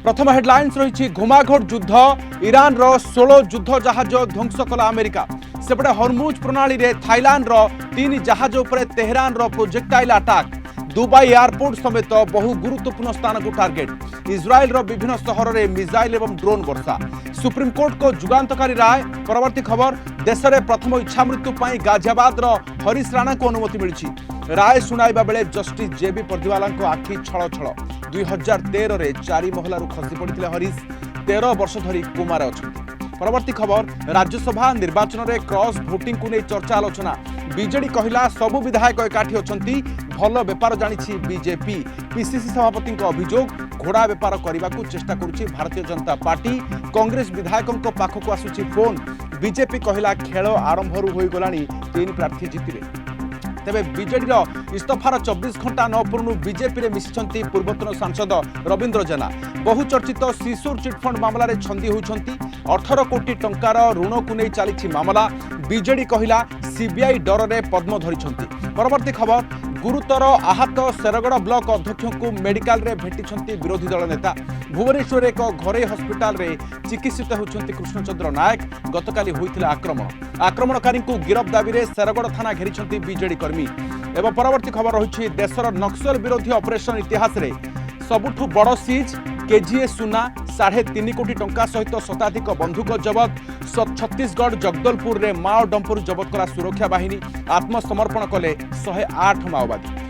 प्रथम हेडलाइंस रही घुमाघोट युद्ध ईरान रो 16 युद्ध जहाज ध्वंस कला अमेरिका सेपटे हरमुज प्रणाली रे थाईलैंड रो 3 जहाज उपरे तेहरान रो प्रोजेक्टाइल अटैक दुबई एयरपोर्ट समेत बहु गुरुत्वपूर्ण स्थान को टार्गेट इज्राएल रो विभिन्न सहर में मिसाइल एवं ड्रोन वर्षा सुप्रीम कोर्ट को जुगांतकारी राय परवर्ती खबर देश में प्रथम इच्छा मृत्यु गाजियाबाद रो हरीश राणा को अनुमति मिली राय शुणाइबा बेले जस्टिस जेबी परदिवाला आखि छल छल 2013 रे 4 महलारू खसी पड़ते हरीश 13 वर्ष धरी कोमार अच्छा। परवर्ती खबर राज्यसभा निर्वाचन में क्रॉस भोटिंग को नहीं चर्चा आलोचना बीजेडी कहला सबु विधायक एकाठी अछंती भल बेपार जानिछि बीजेपी पीसीसी सभापति अभियोग घोड़ा बेपार करने को चेष्टा करुछि भारतीय जनता पार्टी कांग्रेस विधायकों पाखक आसुछि फोन बीजेपी कहला खेल आरंभ हो गलानी 3 प्रार्थी जीतिले तेबे बीजेडी इस्तफार 24 घंटा न पूर्ण बीजेपी रे मिशिछंती पूर्वतन सांसद रविंद्र जेना बहुचर्चित शिशुर चिटफंड मामला छंदी होउछंती 18 कोटी टंकार ऋण को नहीं चली मामला बीजेडी कहला सीबीआई डर में पद्म धरी। परवर्ती खबर गुरुतर आहत शेरगड़ ब्लॉक अध्यक्ष को मेडिकल रे भेटी विरोधी दल नेता भुवनेश्वर एक घरे हस्पिटाल रे चिकित्सित होती कृष्णचंद्र नायक गतकाली होइथिला आक्रमणकारी को गिरफ दाबी में शेरगड़ थाना घेरी बीजेडी कर्मी। एवं परवर्ती खबर रही देशर नक्सल विरोधी ऑपरेशन इतिहास रे सबुठु बड़ सीज केजीए सुना 3.5 कोटी टंका सहित शताधिक बंधुक जबत छत्तीसगढ़ जगदलपुर रे माओ डंपर जबत कला सुरक्षा बाहिनी आत्मसमर्पण कले 108 माओवादी।